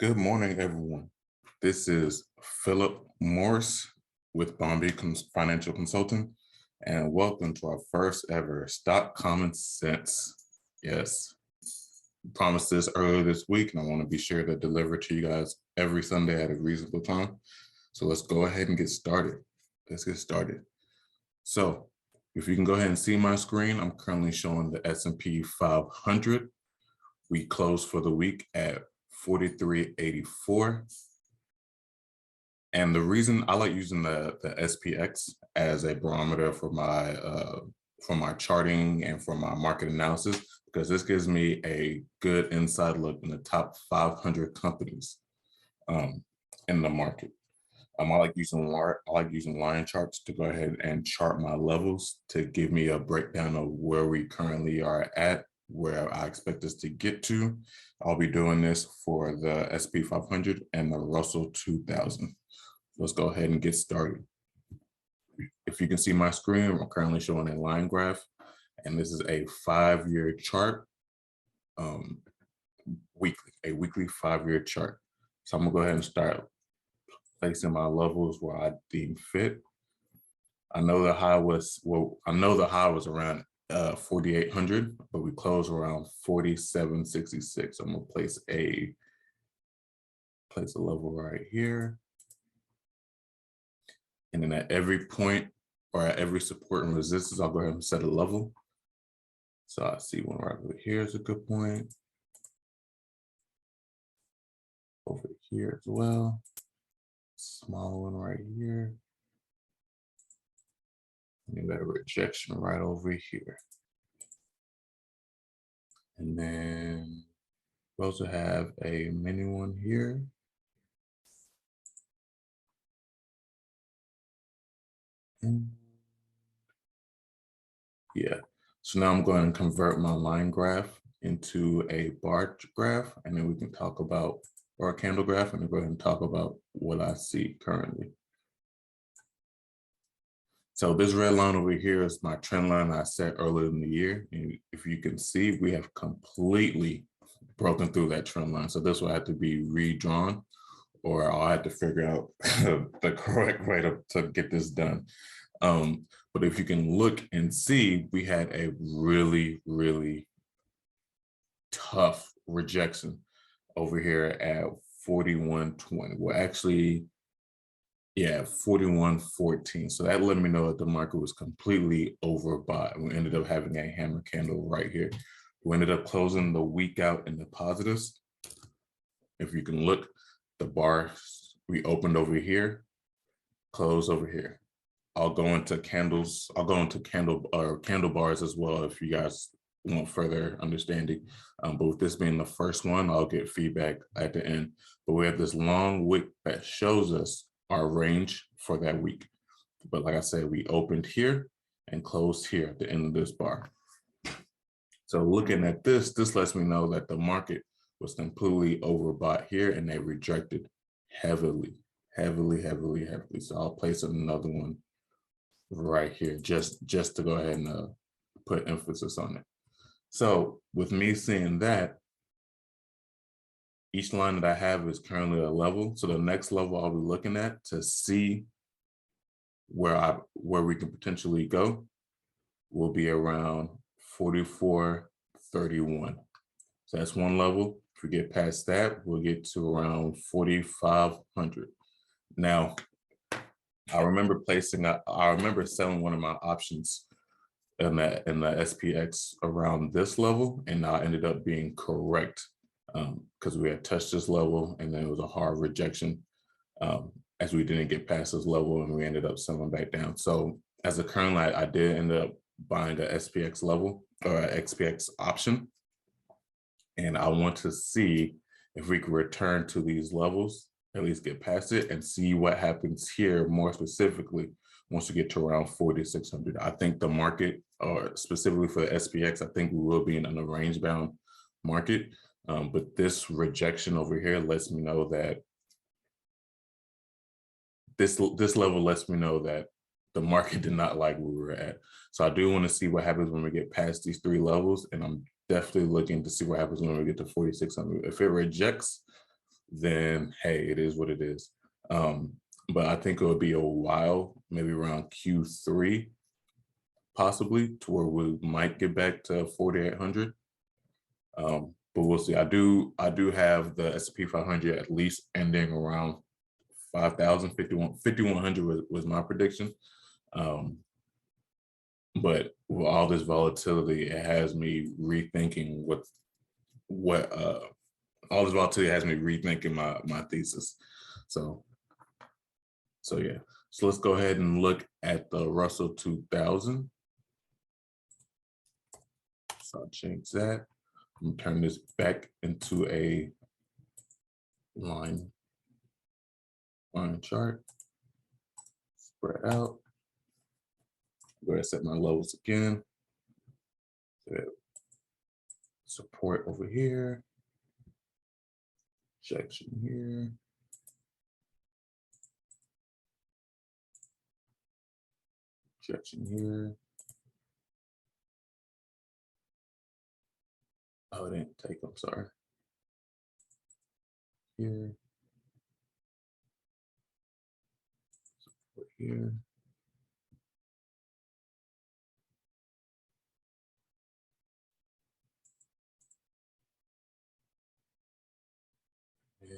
Good morning, everyone. This is Philip Morris with Bombay Financial Consulting, and welcome to our first ever Stock Common Sense. Yes, promised this earlier this week, and I want to be sure to deliver to you guys every Sunday at a reasonable time. So let's go ahead and get started. Let's get started. So if you can go ahead and see my screen, I'm currently showing the S&P 500. We closed for the week at 4384. And the reason I like using the SPX as a barometer for my charting and for my market analysis, because this gives me a good inside look in the top 500 companies in the market. I like using line charts to go ahead and chart my levels to give me a breakdown of where we currently are at, where I expect us to get to. I'll be doing this for the SP 500 and the Russell 2000. Let's go ahead and get started. If you can see my screen, I'm currently showing a line graph, and this is a 5-year chart, a weekly 5-year chart. So I'm gonna go ahead and start placing my levels where I deem fit. I know the high was around 4,800, but we closed around 4,766. I'm gonna place a level right here. And then at every point or at every support and resistance, I'll go ahead and set a level. So I see one right over here is a good point. Over here as well. Small one right here. And you got a rejection right over here. And then we also have a mini one here. Yeah, so now I'm going to convert my line graph into a bar graph, and then we can talk about, or a candle graph, and then go ahead and talk about what I see currently. So this red line over here is my trend line I set earlier in the year. And if you can see, we have completely broken through that trend line. So this will have to be redrawn, or I'll have to figure out the correct way to get this done. But if you can look and see, we had a really, really tough rejection over here at 41.20. Well, actually, yeah, 41.14. So that let me know that the market was completely overbought. We ended up having a hammer candle right here. We ended up closing the week out in the positives. If you can look, the bars, we opened over here, closed over here. I'll go into candles. I'll go into candle bars as well if you guys want further understanding. But with this being the first one, I'll get feedback at the end. But we have this long wick that shows us our range for that week. But like I said, we opened here and closed here at the end of this bar. So looking at this lets me know that the market was completely overbought here, and they rejected heavily. So I'll place another one right here just to go ahead and put emphasis on it. So with me seeing that, each line that I have is currently a level. So the next level I'll be looking at to see where we can potentially go will be around 44.31. So that's one level. If we get past that, we'll get to around 4,500. Now, I remember selling one of my options in the SPX around this level, and I ended up being correct because we had touched this level, and then it was a hard rejection as we didn't get past this level, and we ended up selling back down. So as a current, I did end up buying a SPX level or an SPX option, and I want to see if we can return to these levels, at least get past it, and see what happens here more specifically once we get to around 4,600. I think the market, or specifically for the SPX, I think we will be in a range bound market. But this rejection over here lets me know that this level lets me know that the market did not like where we were at. So I do want to see what happens when we get past these 3 levels, and I'm definitely looking to see what happens when we get to 4,600. If it rejects then hey, it is what it is. But I think it would be a while, maybe around Q3, possibly, to where we might get back to 4,800. But we'll see. I do have the S&P 500 at least ending around 5,000, 5,100 was my prediction. But with all this volatility, it has me rethinking what all this volatility has me rethinking my thesis. So yeah. So let's go ahead and look at the Russell 2000. So I'll change that. I'm gonna turn this back into a line chart. Spread out. Go ahead and set my levels again. Support over here. Rejection here. Rejection here. Oh, it didn't take, I'm sorry. Here. Support here. And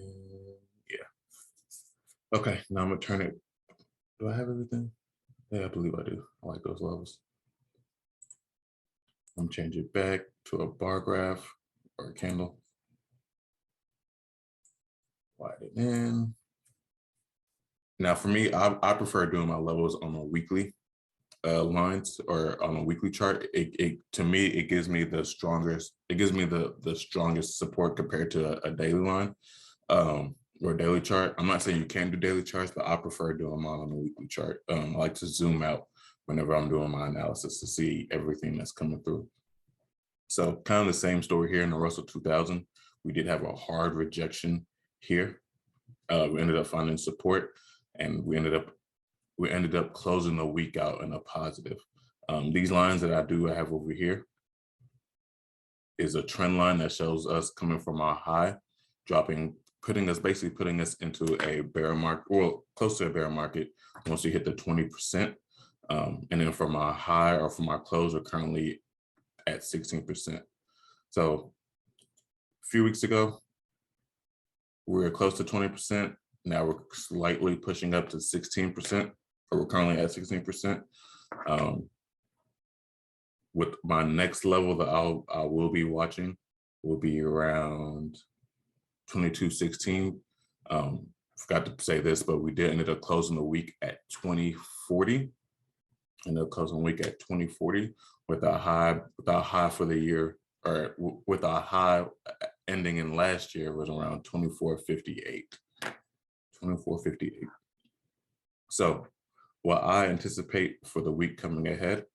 yeah. Okay, now I'm gonna turn it. Do I have everything? Yeah, I believe I do. I like those levels. I'm gonna change it back to a bar graph or a candle. Widen it in. Now for me, I prefer doing my levels on a weekly lines or on a weekly chart. It to me, it gives me the strongest, the strongest support compared to a daily line or a daily chart. I'm not saying you can't do daily charts, but I prefer doing mine on a weekly chart. I like to zoom out whenever I'm doing my analysis to see everything that's coming through. So kind of the same story here in the Russell 2000. We did have a hard rejection here. We ended up finding support, and we ended up closing the week out in a positive. These lines that I have over here is a trend line that shows us coming from our high, dropping, basically putting us into a bear market, or close to a bear market once we hit the 20%. And then from our high or from our close, we're currently at 16%. So a few weeks ago, we were close to 20%. Now we're slightly pushing up to 16%, or we're currently at 16%. With my next level that I will be watching will be around 2216. Forgot to say this, but we did end up closing the week at 2040. Ended up closing the week at 2040 with our high for the year, or with our high ending in last year was around 2458. 2458. So what I anticipate for the week coming ahead,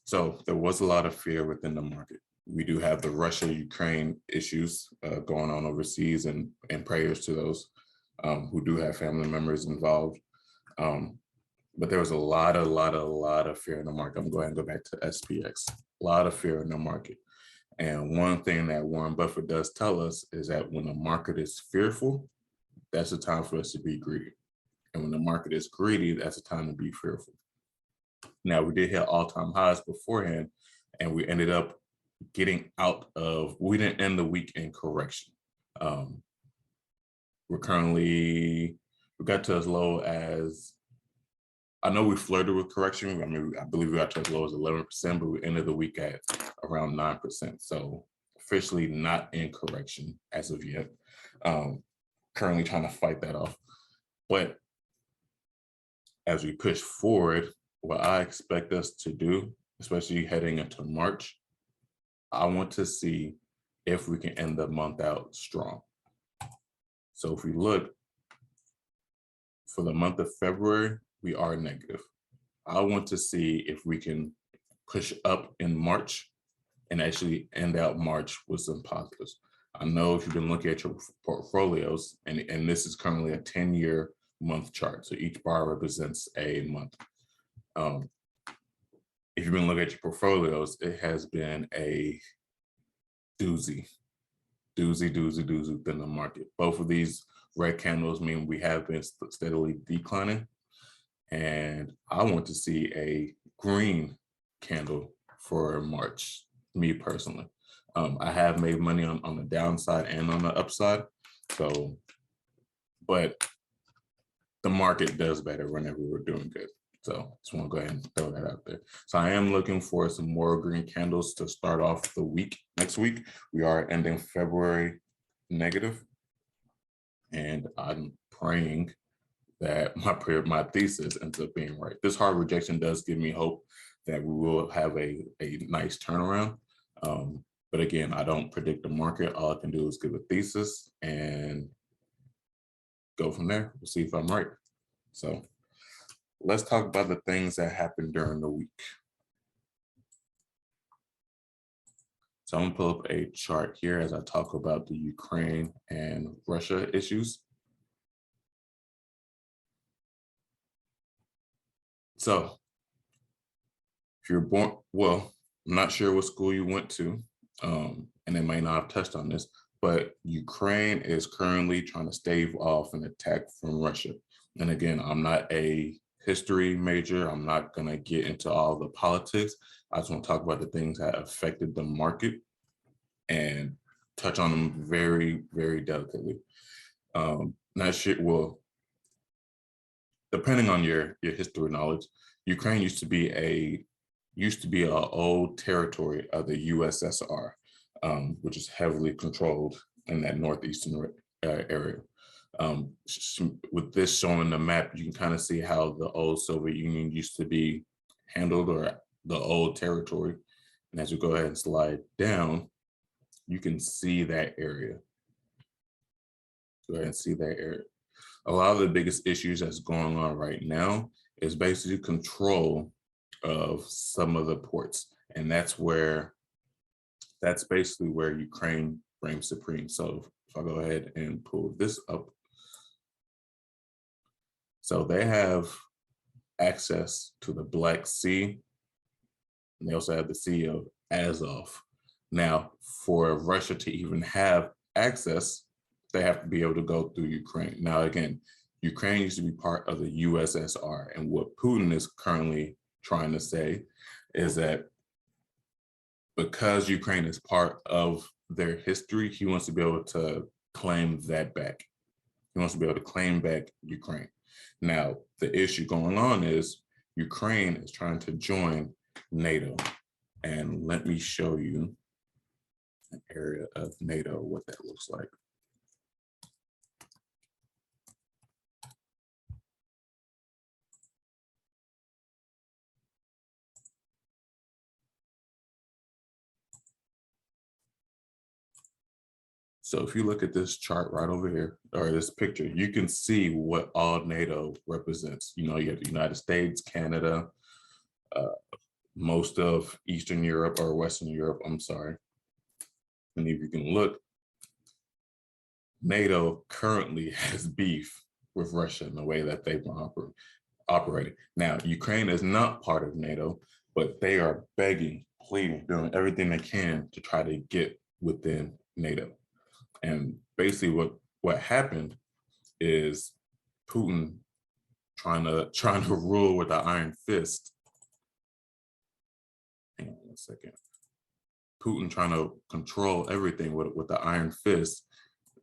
so there was a lot of fear within the market. We do have the Russia-Ukraine issues going on overseas, and prayers to those who do have family members involved. But there was a lot of fear in the market. I'm going to go back to SPX. A lot of fear in the market. And one thing that Warren Buffett does tell us is that when the market is fearful, that's the time for us to be greedy. And when the market is greedy, that's the time to be fearful. Now, we did hit all-time highs beforehand, and we ended up getting we didn't end the week in correction. We got to as low as, I know we flirted with correction. I mean, I believe we got to as low as 11%, but we ended the week at around 9%. So officially not in correction as of yet. Currently trying to fight that off. But as we push forward, what I expect us to do, especially heading into March, I want to see if we can end the month out strong. So if we look for the month of February, we are negative. I want to see if we can push up in March and actually end out March with some positives. I know if you've been looking at your portfolios, and this is currently a 10-year month chart. So each bar represents a month. If you've been looking at your portfolios, it has been a doozy doozy within the market. Both of these red candles mean we have been steadily declining. And I want to see a green candle for March, me personally. I have made money on the downside and on the upside. So, but the market does better whenever we're doing good. So just want to go ahead and throw that out there. So I am looking for some more green candles to start off the week. Next week, we are ending February negative. And I'm praying that my thesis ends up being right. This hard rejection does give me hope that we will have a nice turnaround. But again, I don't predict the market. All I can do is give a thesis and go from there. We'll see if I'm right. So let's talk about the things that happened during the week. So I'm gonna pull up a chart here as I talk about the Ukraine and Russia issues. So if you're born, well, I'm not sure what school you went to, and they may not have touched on this, but Ukraine is currently trying to stave off an attack from Russia. And again, I'm not a history major. I'm not gonna get into all the politics. I just want to talk about the things that affected the market and touch on them very, very delicately. Not sure, well, depending on your history knowledge, Ukraine used to be an old territory of the USSR, which is heavily controlled in that northeastern area. With this showing the map, you can kind of see how the old Soviet Union used to be handled, or the old territory. And as you go ahead and slide down, you can see that area. Go ahead and see that area. A lot of the biggest issues that's going on right now is basically control of some of the ports. And that's basically where Ukraine reigns supreme. So if I go ahead and pull this up. So they have access to the Black Sea. And they also have the Sea of Azov. Now, for Russia to even have access, they have to be able to go through Ukraine. Now, again, Ukraine used to be part of the USSR. And what Putin is currently trying to say is that because Ukraine is part of their history, he wants to be able to claim that back. He wants to be able to claim back Ukraine. Now, the issue going on is Ukraine is trying to join NATO. And let me show you an area of NATO, what that looks like. So if you look at this chart right over here, or this picture, you can see what all NATO represents. You know, you have the United States, Canada, most of Eastern Europe, or Western Europe, I'm sorry. And if you can look, NATO currently has beef with Russia in the way that they've been operating. Now, Ukraine is not part of NATO, but they are begging, pleading, doing everything they can to try to get within NATO. And basically what happened is Putin trying to rule with an iron fist. Hang on one second. Putin trying to control everything with the iron fist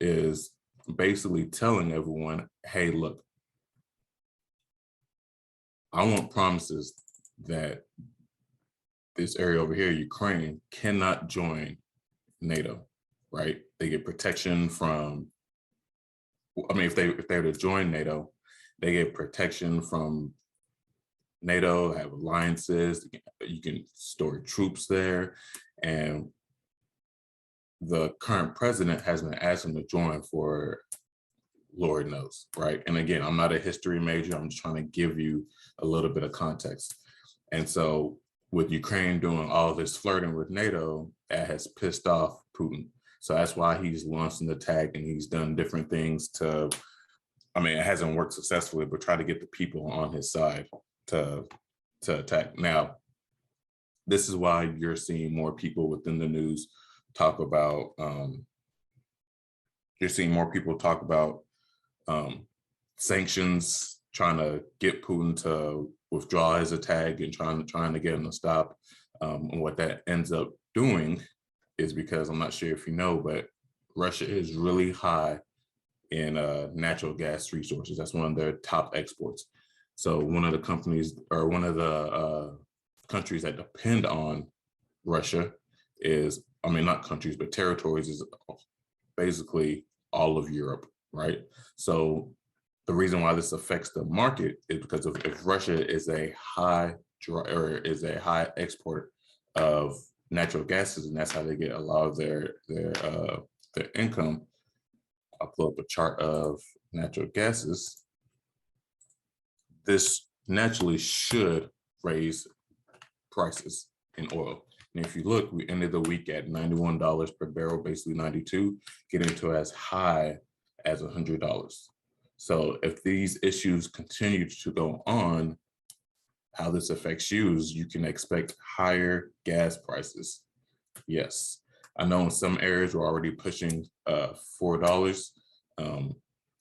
is basically telling everyone, hey, look, I want promises that this area over here, Ukraine, cannot join NATO, right? They get protection from, I mean, if they were to join NATO, they get protection from NATO, have alliances, you can store troops there. And the current president has been asking to join for Lord knows, right? And again, I'm not a history major. I'm just trying to give you a little bit of context. And so with Ukraine doing all this flirting with NATO, that has pissed off Putin. So that's why he's launched an attack, and he's done different things to, I mean, it hasn't worked successfully, but try to get the people on his side to attack. Now, this is why you're seeing more people within the news talk about you're seeing more people talk about sanctions, trying to get Putin to withdraw his attack and trying to get him to stop. And what that ends up doing is, because I'm not sure if you know, but Russia is really high in natural gas resources. That's one of their top exports. So one of the companies, or one of the countries that depend on Russia is, I mean, not countries, but territories, is basically all of Europe, right? So the reason why this affects the market is because if Russia is a high exporter of natural gases, and that's how they get a lot of their income. I'll pull up a chart of natural gases. This naturally should raise prices in oil. And if you look, we ended the week at $91 per barrel, basically 92, getting to as high as $100. So if these issues continue to go on, how this affects you is you can expect higher gas prices. Yes, I know in some areas we're already pushing $4.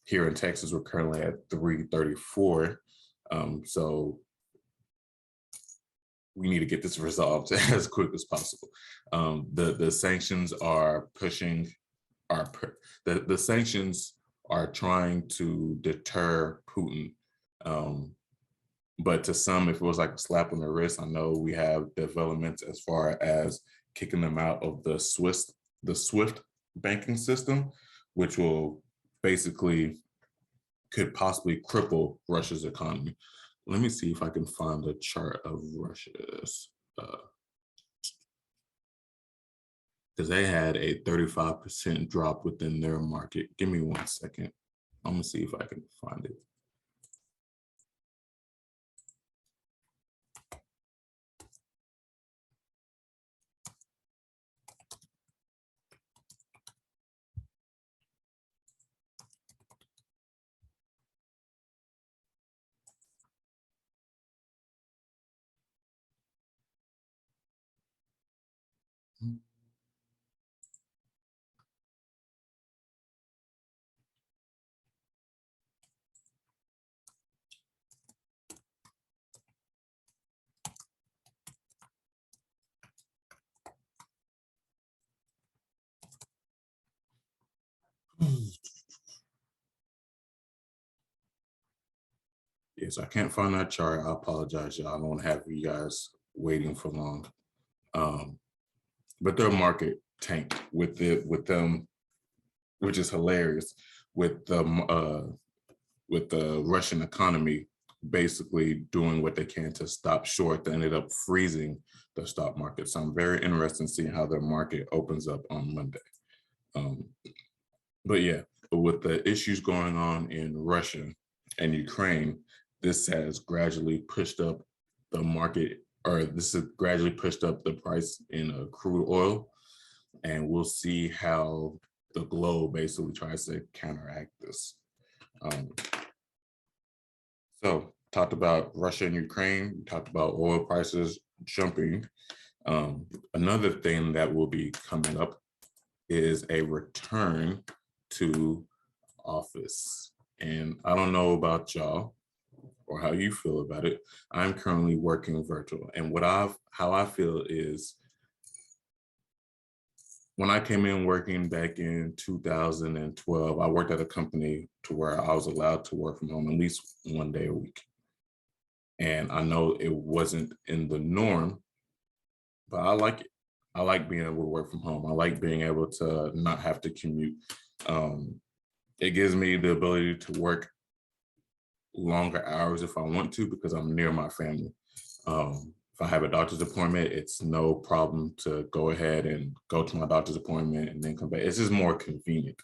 Here in Texas, we're currently at $3.34. So we need to get this resolved as quick as possible. The sanctions are pushing, the sanctions are trying to deter Putin. But to some, it feels like a slap on the wrist. I know we have developments as far as kicking them out of the SWIFT banking system, which will basically could possibly cripple Russia's economy. Let me see if I can find a chart of Russia's, because they had a 35% drop within their market. Give me 1 second. I'm gonna see if I can find it. Yes, I can't find that chart. I apologize, y'all. I don't have you guys waiting for long. But their market tanked with them, which is hilarious, with the Russian economy basically doing what they can to stop short. They ended up freezing the stock market. So I'm very interested in seeing how their market opens up on Monday. But yeah, with the issues going on in Russia and Ukraine, this has gradually pushed up the market, or this has gradually pushed up the price in crude oil. And we'll see how the globe basically tries to counteract this. So talked about Russia and Ukraine, we talked about oil prices jumping. Another thing that will be coming up is a return to office. And I don't know about y'all or how you feel about it. I'm currently working virtual. And how I feel is, when I came in working back in 2012, I worked at a company to where I was allowed to work from home at least 1 day a week. And I know it wasn't in the norm, but I like it. I like being able to work from home. I like being able to not have to commute. It gives me the ability to work longer hours if I want to, because I'm near my family. If I have a doctor's appointment, it's no problem to go ahead and go to my doctor's appointment and then come back. It's just more convenient.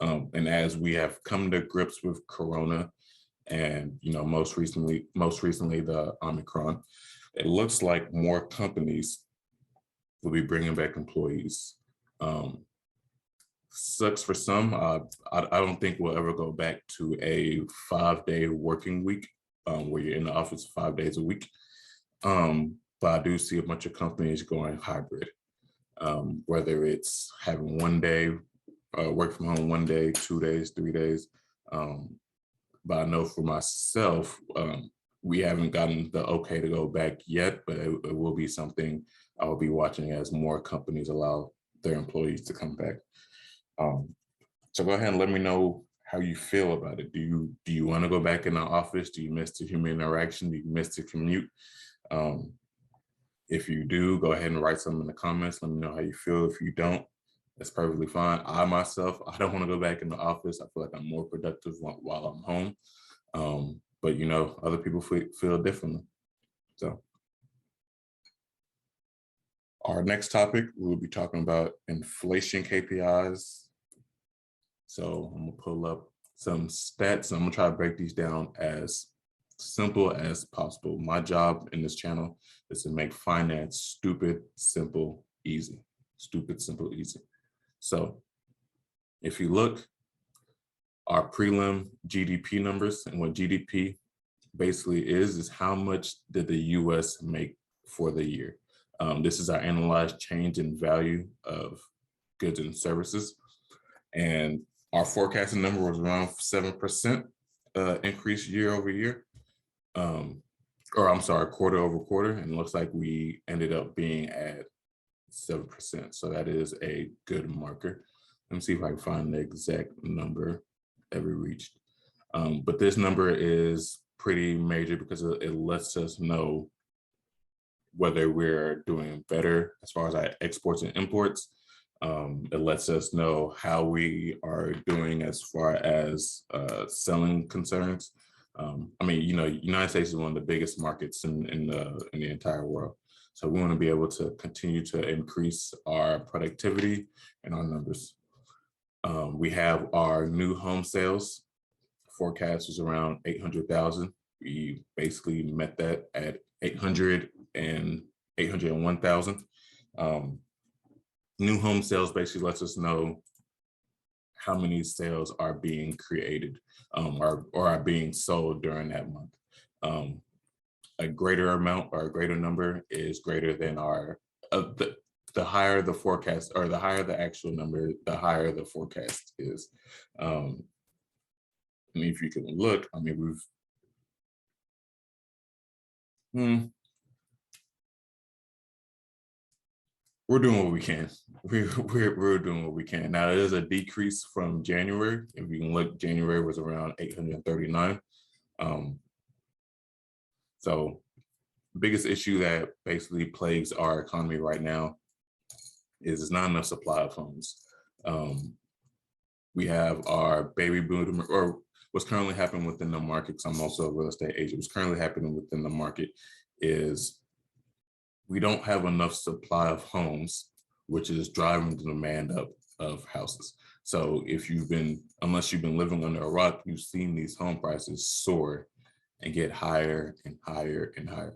And as we have come to grips with Corona, and most recently the Omicron, it looks like more companies will be bringing back employees. Sucks for some. I don't think we'll ever go back to a 5-day working week where you're in the office 5 days a week. But I do see a bunch of companies going hybrid, whether it's having 1 day work from home 1 day, 2 days, 3 days. But I know for myself, we haven't gotten the okay to go back yet, but it will be something I will be watching as more companies allow their employees to come back. So go ahead and let me know how you feel about it. Do you want to go back in the office? Do you miss the human interaction? Do you miss the commute? If you do, go ahead and write something in the comments. Let me know how you feel. If you don't, that's perfectly fine. I myself, I don't want to go back in the office. I feel like I'm more productive while I'm home. But you know, other people feel differently. So our next topic, we'll be talking about inflation KPIs. So I'm gonna pull up some stats. I'm gonna try to break these down as simple as possible. My job in this channel is to make finance stupid, simple, easy. Stupid, simple, easy. So if you look, our prelim GDP numbers, and what GDP basically is how much did the US make for the year. This is our analyzed change in value of goods and services. And our forecasted number was around 7% increase year over year. Or I'm sorry, quarter over quarter. And it looks like we ended up being at 7%. So that is a good marker. Let me see if I can find the exact number that we reached. But this number is pretty major because it lets us know whether we're doing better as far as our exports and imports. It lets us know how we are doing as far as selling concerns. I mean, you know, United States is one of the biggest markets in the entire world. So we want to be able to continue to increase our productivity and our numbers. We have our new home sales forecast was around 800,000. We basically met that at 801,000. New home sales basically lets us know how many sales are being created or are being sold during that month. A greater amount or a greater number is greater than our the higher the forecast or the higher the actual number, the higher the forecast is. And if you can look, I mean, we're doing what we can. We're doing what we can. Now, there's a decrease from January. If you can look, January was around 839. So the biggest issue that basically plagues our economy right now is there's not enough supply of homes. We have our baby boom, or what's currently happening within the market, because I'm also a real estate agent, what's currently happening within the market is we don't have enough supply of homes, which is driving the demand up of houses. So unless you've been living under a rock, you've seen these home prices soar and get higher and higher and higher.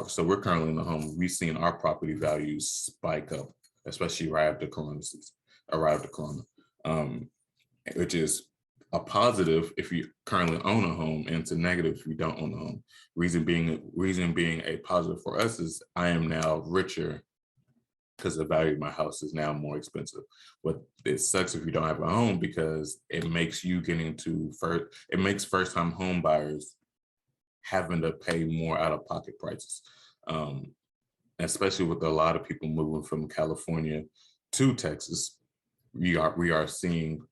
So we're currently in the home, we've seen our property values spike up, especially right after Corona, which is a positive if you currently own a home, and it's a negative if you don't own a home. Reason being a positive for us is I am now richer because the value of my house is now more expensive. But it sucks if you don't have a home because it makes first-time home buyers having to pay more out-of-pocket prices, especially with a lot of people moving from California to Texas. We are seeing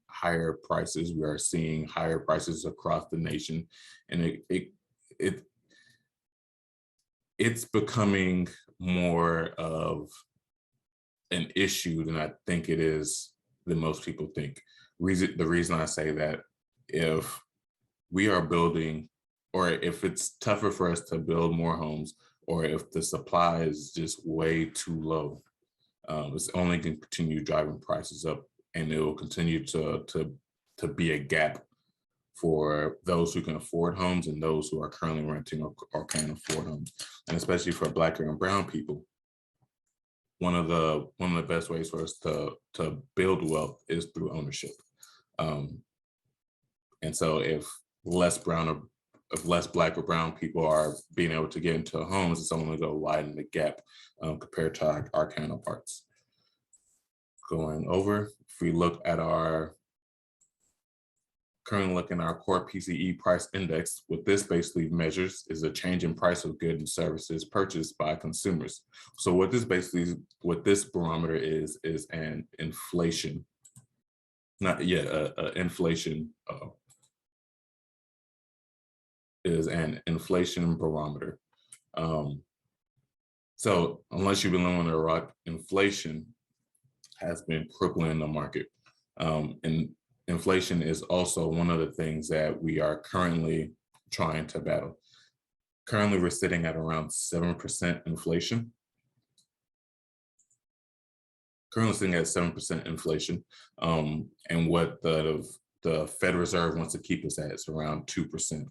higher prices. We are seeing higher prices across the nation, and it's becoming more of an issue than I think it is than most people think. The reason I say that, if we are building, or if it's tougher for us to build more homes, or if the supply is just way too low, it's only going to continue driving prices up, and it will continue to be a gap for those who can afford homes and those who are currently renting or can't afford homes. And especially for Black and brown people, one of the best ways for us to build wealth is through ownership. And so if less Black or brown people are being able to get into homes, it's only going to widen the gap compared to our counterparts. Going over, if we look at our currently looking at our core PCE price index, what this basically measures is a change in price of goods and services purchased by consumers. So what this barometer is an inflation, inflation is an inflation barometer. So unless you've been living under a rock, inflation has been crippling the market. And inflation is also one of the things that we are currently trying to battle. Currently, we're sitting at around 7% inflation. Currently sitting at 7% inflation. And what the Fed Reserve wants to keep us at is around 2%.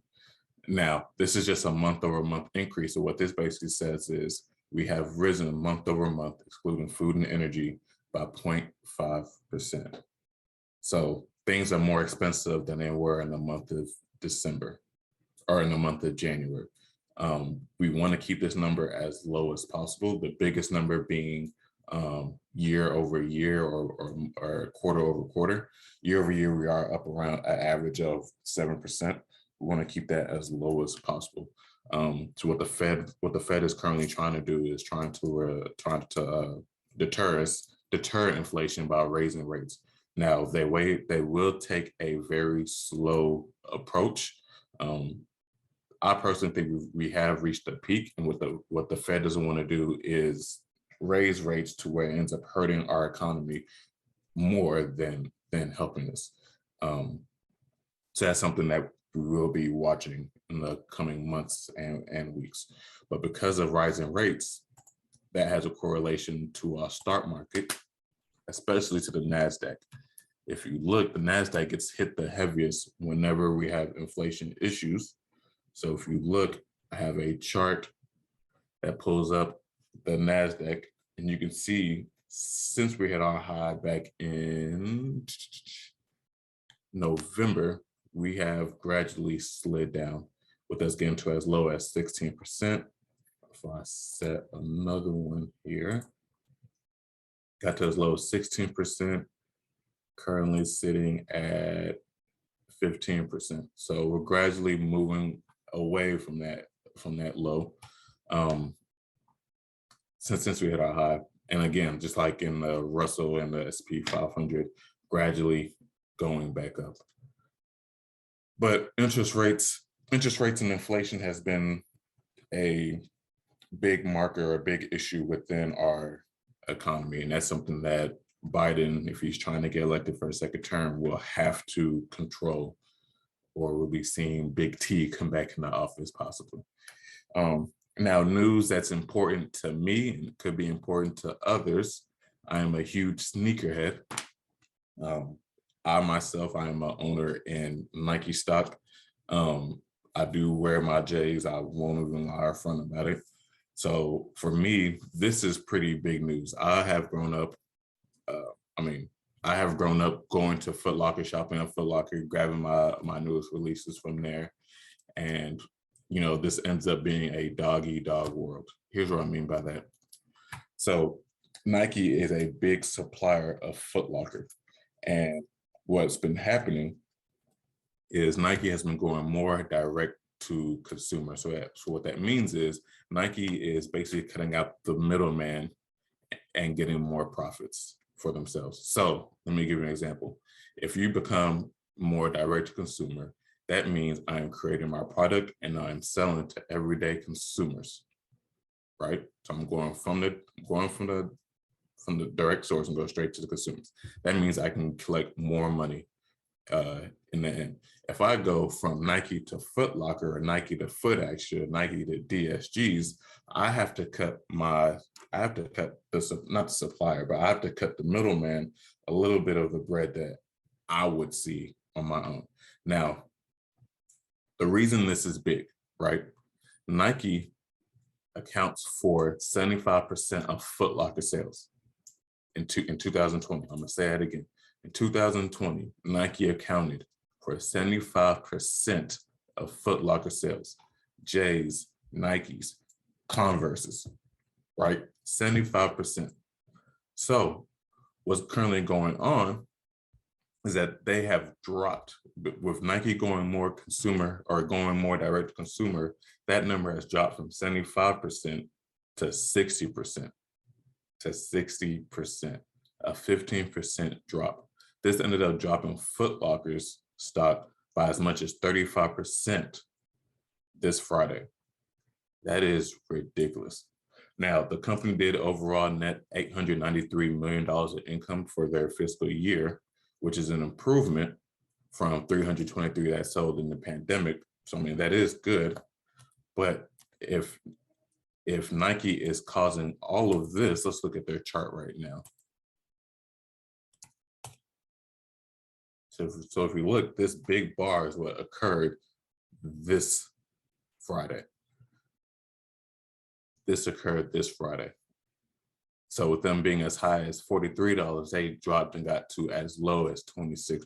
Now, this is just a month-over-month increase. So what this basically says is we have risen month-over-month, excluding food and energy, by 0.5%. So things are more expensive than they were in the month of December or in the month of January. We want to keep this number as low as possible, the biggest number being year over year or quarter over quarter. Year over year, we are up around an average of 7%. We want to keep that as low as possible. So what the Fed is currently trying to do is trying to deter inflation by raising rates. Now they will take a very slow approach. I personally think we have reached a peak, and what the Fed doesn't want to do is raise rates to where it ends up hurting our economy more than helping us. So that's something that we will be watching in the coming months and weeks. But because of rising rates, that has a correlation to our stock market, especially to the NASDAQ. If you look, the NASDAQ gets hit the heaviest whenever we have inflation issues. So if you look, I have a chart that pulls up the NASDAQ, and you can see since we had our high back in November, we have gradually slid down, with us getting to as low as 16%. If I set another one here, got to as low as 16%, currently sitting at 15%. So we're gradually moving away from that low since we hit our high. And again, just like in the Russell and the SP 500, gradually going back up. But interest rates and inflation has been a big marker, a big issue within our economy. And that's something that Biden, if he's trying to get elected for a second term, will have to control, or we'll be seeing Big T come back into office possibly. Now, news that's important to me and could be important to others. I am a huge sneakerhead. I am an owner in Nike stock. I do wear my J's. I won't even lie upfront about it. So for me, this is pretty big news. I have grown up going to Foot Locker, shopping at Foot Locker, grabbing my newest releases from there. And, this ends up being a dog-eat-dog world. Here's what I mean by that. So Nike is a big supplier of Foot Locker. And what's been happening is Nike has been going more direct to consumer. So what that means is Nike is basically cutting out the middleman and getting more profits for themselves. So let me give you an example. If you become more direct to consumer, that means I'm creating my product and I'm selling to everyday consumers, right? So I'm going from the direct source and go straight to the consumers. That means I can collect more money in the end. If I go from Nike to Foot Locker or Nike to Foot Action or Nike to DSGs, I have to cut not the supplier, but I have to cut the middleman a little bit of the bread that I would see on my own. Now, the reason this is big, right? Nike accounts for 75% of Foot Locker sales in 2020. I'm gonna say that again. In 2020, Nike accounted for 75% of Foot Locker sales. J's, Nikes, Converses, right? 75%. So what's currently going on is that they have dropped with Nike going more consumer or going more direct to consumer. That number has dropped from 75% to 60%, a 15% drop. This ended up dropping Foot Locker's stock by as much as 35% this Friday. That is ridiculous. Now, the company did overall net $893 million of income for their fiscal year, which is an improvement from 323 that sold in the pandemic. So, I mean, that is good. But if Nike is causing all of this, let's look at their chart right now. So if we look, this big bar is what occurred this Friday. This occurred this Friday. So with them being as high as $43, they dropped and got to as low as $26.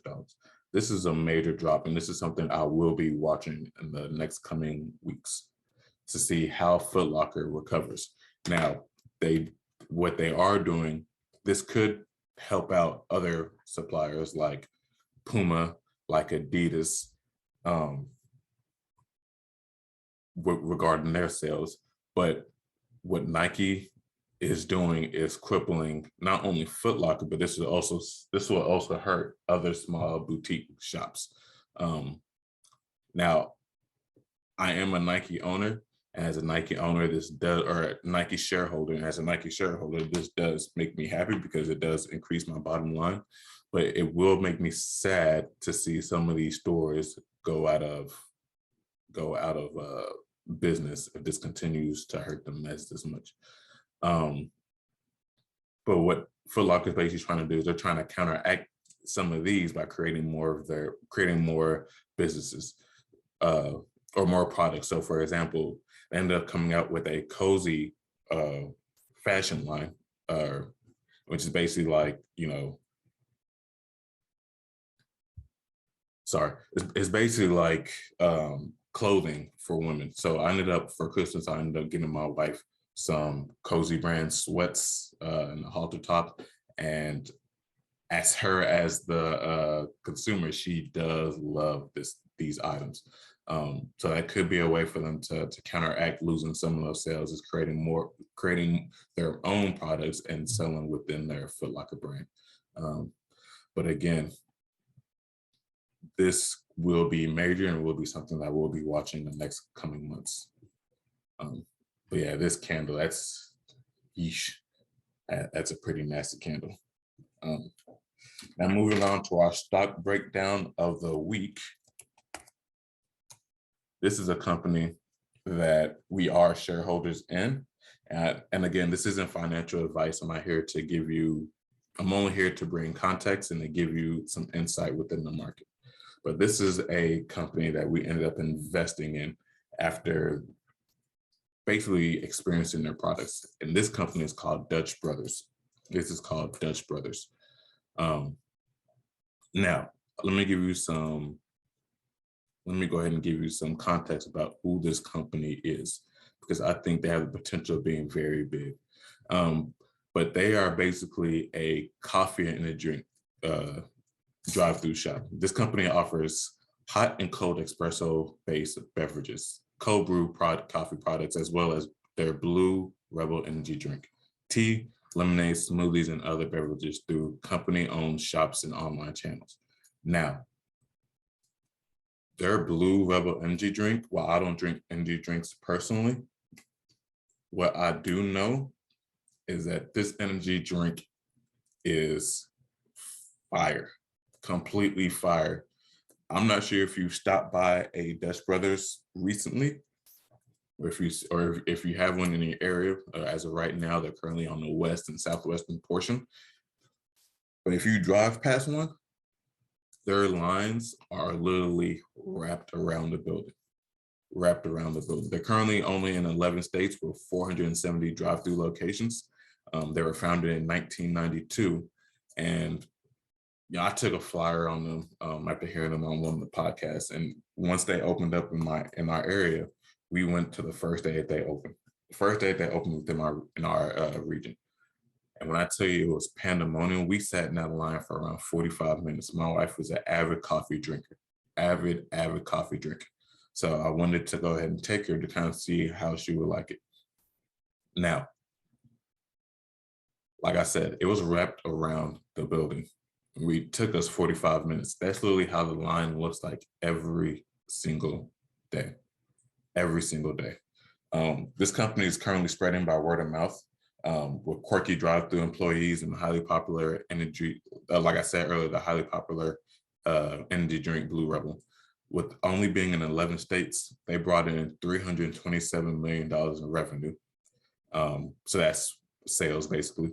This is a major drop, and this is something I will be watching in the next coming weeks to see how Foot Locker recovers. Now, what they are doing, this could help out other suppliers like Puma, like Adidas, regarding their sales. But what Nike is doing is crippling not only Foot Locker, but this will also hurt other small boutique shops. Now, I am a Nike owner, and as a Nike owner, Nike shareholder, and as a Nike shareholder, this does make me happy because it does increase my bottom line. But it will make me sad to see some of these stores go out of business if this continues to hurt them as this much. But what Foot Locker is basically trying to do is they're trying to counteract some of these by creating more businesses or more products. So, for example, they ended up coming out with a cozy fashion line, which is basically like, it's basically like clothing for women. So for Christmas, I ended up getting my wife some cozy brand sweats and a halter top. And as the consumer, she does love these items. So that could be a way for them to counteract losing some of those sales, is creating their own products and selling within their Foot Locker brand. But again, this will be major and will be something that we'll be watching the next coming months. But yeah, this candle, that's a pretty nasty candle. Now moving on to our stock breakdown of the week. This is a company that we are shareholders in. And again, this isn't financial advice. I'm only here to bring context and to give you some insight within the market. But this is a company that we ended up investing in after basically experiencing their products. And this company is called Dutch Brothers. This is called Dutch Brothers. Now, let me go ahead and give you some context about who this company is, because I think they have the potential of being very big. But they are basically a coffee and a drink drive-through shop. This company offers hot and cold espresso-based beverages, cold brew coffee products, as well as their Blue Rebel energy drink, tea, lemonade, smoothies, and other beverages through company-owned shops and online channels. Now, their Blue Rebel energy drink, while I don't drink energy drinks personally, what I do know is that this energy drink is fire, completely fire. I'm not sure if you've stopped by a Dutch Brothers recently, or if you have one in your area. As of right now, they're currently on the west and southwestern portion. But if you drive past one, their lines are literally wrapped around the building. They're currently only in 11 states with 470 drive-through locations. They were founded in 1992, and I took a flyer on them after hearing them on one of the podcasts. And once they opened up in our area, we went to the first day that they opened. The first day they opened in our region. And when I tell you it was pandemonium, we sat in that line for around 45 minutes. My wife was an avid coffee drinker, avid coffee drinker. So I wanted to go ahead and take her to kind of see how she would like it. Now, like I said, it was wrapped around the building. We took us 45 minutes. That's literally how the line looks like every single day. Every single day. This company is currently spreading by word of mouth with quirky drive-through employees and highly popular energy. Like I said earlier, the highly popular energy drink Blue Rebel. With only being in 11 states, they brought in $327 million in revenue. So that's sales basically.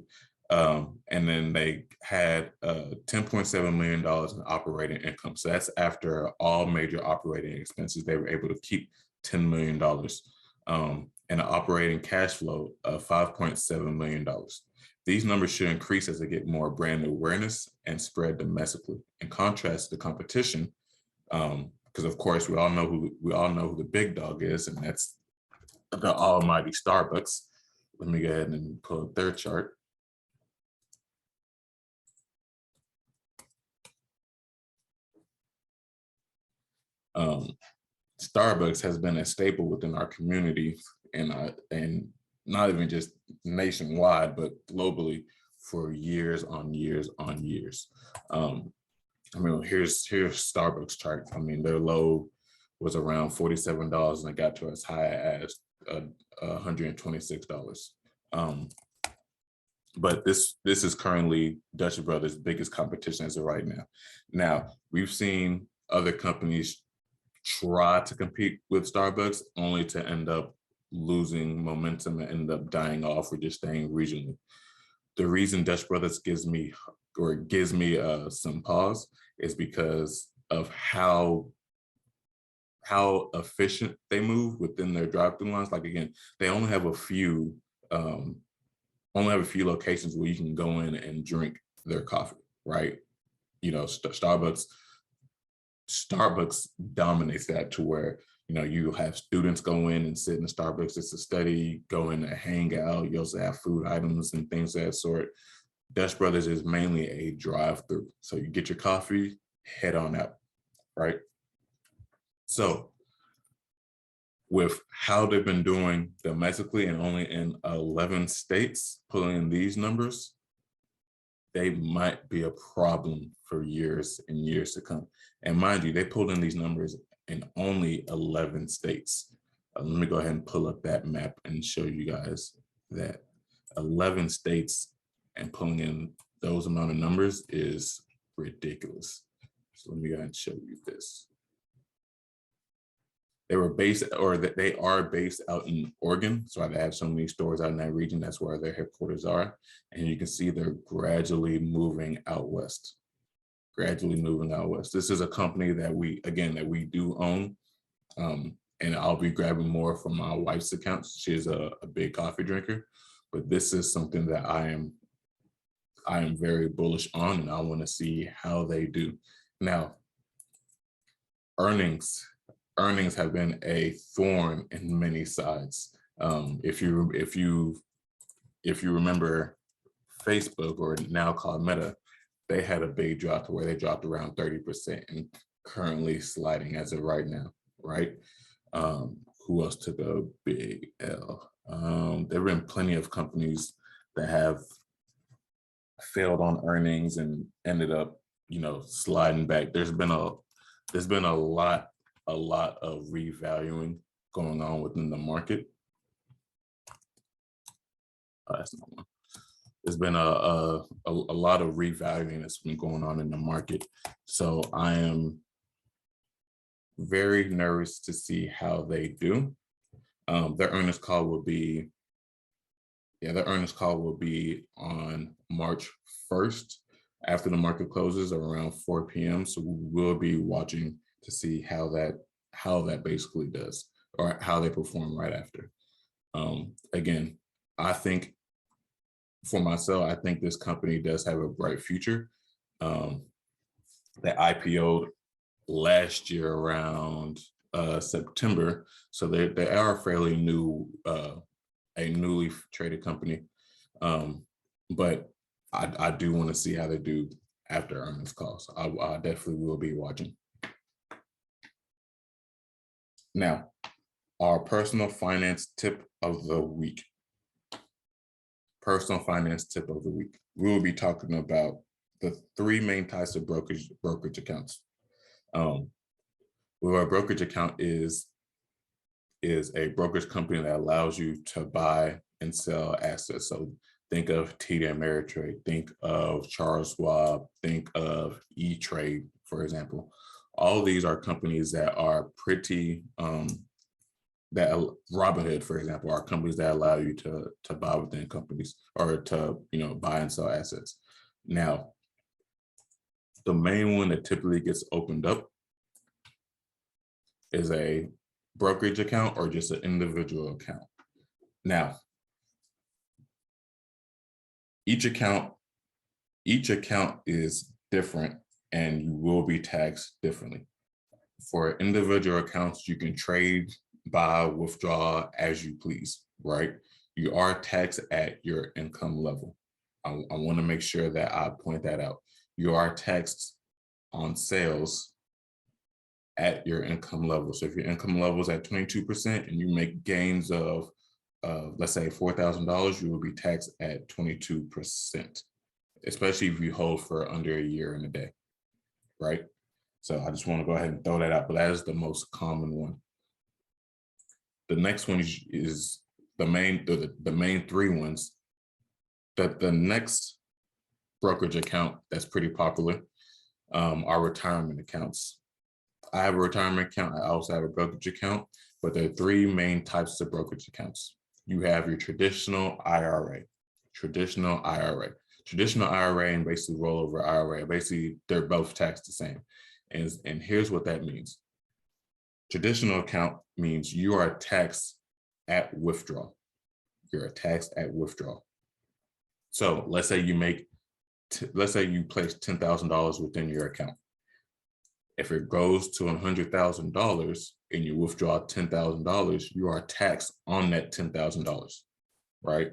And then they had $10.7 million in operating income. So that's after all major operating expenses. They were able to keep $10 million and an operating cash flow of $5.7 million. These numbers should increase as they get more brand awareness and spread domestically. In contrast to the competition, because of course we all know who the big dog is, and that's the almighty Starbucks. Let me go ahead and pull up their chart. Starbucks has been a staple within our community and not even just nationwide, but globally for years on years on years. I mean, here's Starbucks chart. I mean, their low was around $47 and it got to as high as $126. But this is currently Dutch Brothers' biggest competition as of right now. Now, we've seen other companies try to compete with Starbucks only to end up losing momentum and end up dying off or just staying regionally. The reason Dutch Brothers gives me some pause is because of how efficient they move within their drive-through lines. Like again, they only have a few locations where you can go in and drink their coffee, right? You know, Starbucks dominates that to where, you know, you have students go in and sit in Starbucks just to study, go in to hang out. You also have food items and things of that sort. Dutch Brothers is mainly a drive-through. So you get your coffee, head on out, right? So with how they've been doing domestically and only in 11 states, pulling in these numbers, they might be a problem for years and years to come. And mind you, they pulled in these numbers in only 11 states. Let me go ahead and pull up that map and show you guys that 11 states and pulling in those amount of numbers is ridiculous. So let me go ahead and show you this. They are based out in Oregon. So they have so many stores out in that region. That's where their headquarters are. And you can see they're gradually moving out west. This is a company that we do own. And I'll be grabbing more from my wife's accounts. She's a big coffee drinker, but this is something that I am very bullish on, and I want to see how they do. Now, earnings have been a thorn in many sides. If you remember Facebook, or now called Meta, they had a big drop where they dropped around 30% and currently sliding as of right now, right? Who else took a big L? There have been plenty of companies that have failed on earnings and ended up, you know, sliding back. There's been a lot of revaluing going on within the market. That's not one. There's been a lot of revaluing that's been going on in the market. So I am very nervous to see how they do. Their earnings call will be on March 1st after the market closes around 4 p.m. So we will be watching to see how that basically does, or how they perform right after. Again, I think for myself, I think this company does have a bright future. They IPO'd last year around September, so they are fairly new, a newly traded company. but I do want to see how they do after earnings calls. I definitely will be watching. Now, our personal finance tip of the week. Personal finance tip of the week. We will be talking about the three main types of brokerage accounts. Well, a brokerage account is a brokerage company that allows you to buy and sell assets. So think of TD Ameritrade, think of Charles Schwab, think of E-Trade, for example. All of these are companies that are pretty, that Robinhood, for example, are companies that allow you to buy within companies or to, buy and sell assets. Now, the main one that typically gets opened up is a brokerage account or just an individual account. Now, each account is different and you will be taxed differently. For individual accounts, you can trade, buy, withdraw as you please, right? You are taxed at your income level. I want to make sure that I point that out. You are taxed on sales at your income level. So if your income level is at 22% and you make gains of, let's say $4,000, you will be taxed at 22%, especially if you hold for under a year and a day, right? So I just want to go ahead and throw that out, but that is the most common one. The next one is the main three ones. The next brokerage account that's pretty popular are retirement accounts. I have a retirement account. I also have a brokerage account, but there are three main types of brokerage accounts. You have your traditional IRA, Traditional IRA, and basically rollover IRA. Basically, they're both taxed the same. And here's what that means. Traditional account means you are taxed at withdrawal. You're taxed at withdrawal. So let's say you place $10,000 within your account. If it goes to $100,000 and you withdraw $10,000, you are taxed on that $10,000, right?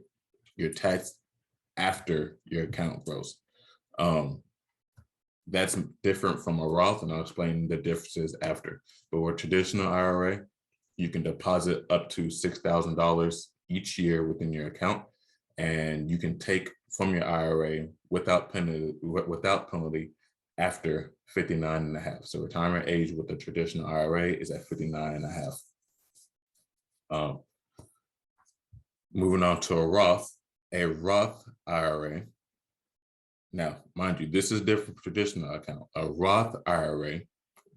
You're taxed after your account grows. That's different from a Roth, and I'll explain the differences after. But with traditional IRA, you can deposit up to $6,000 each year within your account, and you can take from your IRA without penalty after 59 and a half. So retirement age with the traditional IRA is at 59 and a half. Moving on to a Roth IRA. Now, mind you, this is different from traditional account. A Roth IRA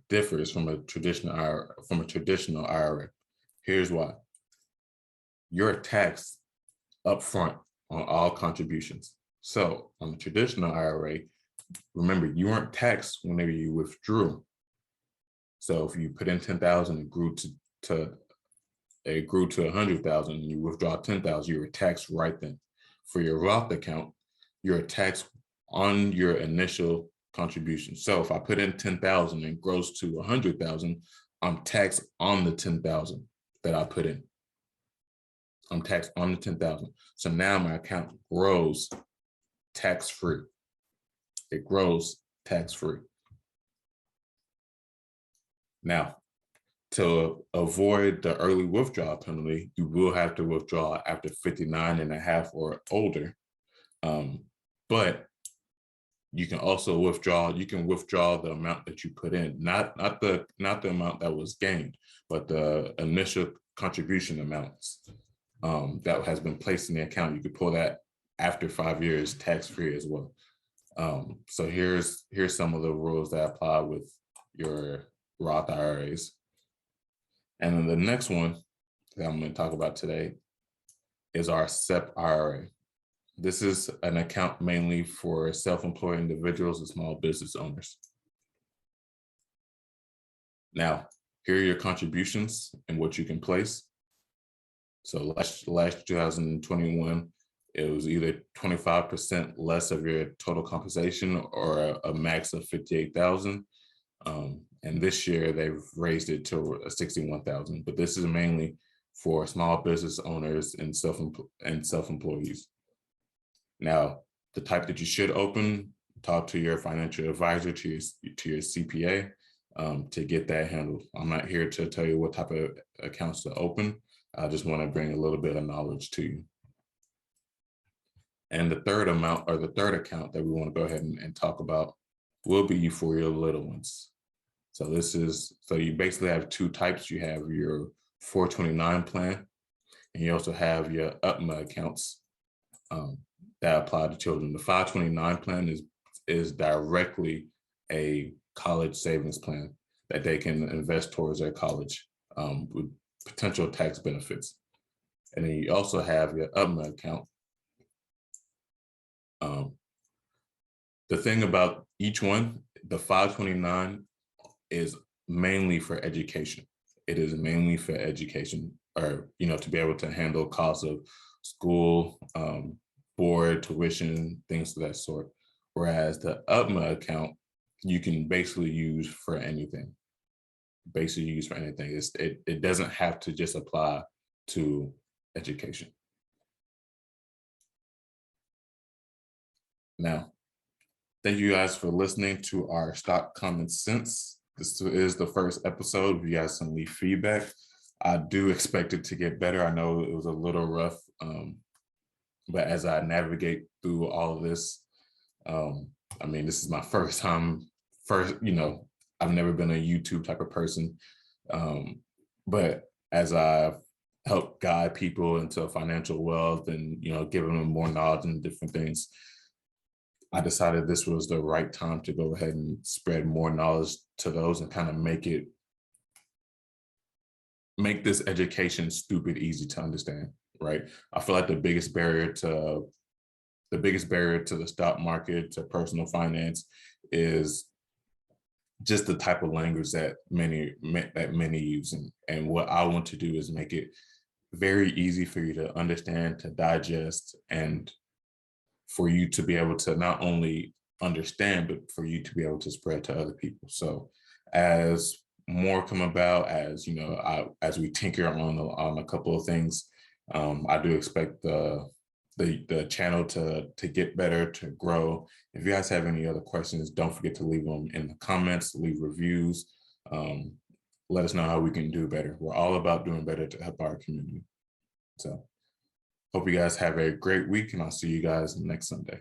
differs from a traditional IRA. Here's why. You're taxed upfront on all contributions. So on the traditional IRA, remember, you weren't taxed whenever you withdrew. So if you put in 10,000 and grew to 100,000 and you withdraw 10,000, you were taxed right then. For your Roth account, you're taxed on your initial contribution. So if I put in 10,000 and grows to 100,000, I'm taxed on the 10,000 that I put in. I'm taxed on the 10,000. So now my account grows tax-free. It grows tax-free. Now, to avoid the early withdrawal penalty, you will have to withdraw after 59 and a half or older. But you can also withdraw the amount that you put in, not the amount that was gained, but the initial contribution amounts that has been placed in the account. You could pull that after 5 years tax-free as well. So here's some of the rules that apply with your Roth IRAs. And then the next one that I'm going to talk about today is our SEP IRA. This is an account mainly for self-employed individuals and small business owners. Now, here are your contributions and what you can place. So last 2021, it was either 25% less of your total compensation or a max of 58,000. And this year they've raised it to 61,000. But this is mainly for small business owners and self-employees. Now, the type that you should open, talk to your financial advisor, to your CPA, to get that handled. I'm not here to tell you what type of accounts to open. I just want to bring a little bit of knowledge to you. And the third account that we want to go ahead and talk about will be for your little ones. So you basically have two types. You have your 429 plan, and you also have your UTMA accounts that apply to children. The 529 plan is directly a college savings plan that they can invest towards their college with potential tax benefits. And then you also have your UTMA account. The thing about each one, the 529 is mainly for education. It is mainly for education, or to be able to handle costs of school, board, tuition, things of that sort. Whereas the UTMA account, you can basically use for anything. It doesn't have to just apply to education. Now, thank you guys for listening to our Stock Common Sense. This is the first episode. If you guys can leave feedback, I do expect it to get better. I know it was a little rough, but as I navigate through all of this, this is my first time. I've never been a YouTube type of person, but as I've helped guide people into financial wealth and giving them more knowledge and different things, I decided this was the right time to go ahead and spread more knowledge to those and kind of make this education stupid easy to understand, right? I feel like the biggest barrier to the stock market, to personal finance, is just the type of language that many use. And what I want to do is make it very easy for you to understand, to digest, and for you to be able to not only understand, but for you to be able to spread to other people. So as more come about, as we tinker on a couple of things, I do expect the channel to get better, to grow. If you guys have any other questions, don't forget to leave them in the comments, leave reviews. Let us know how we can do better. We're all about doing better to help our community. So hope you guys have a great week, and I'll see you guys next Sunday.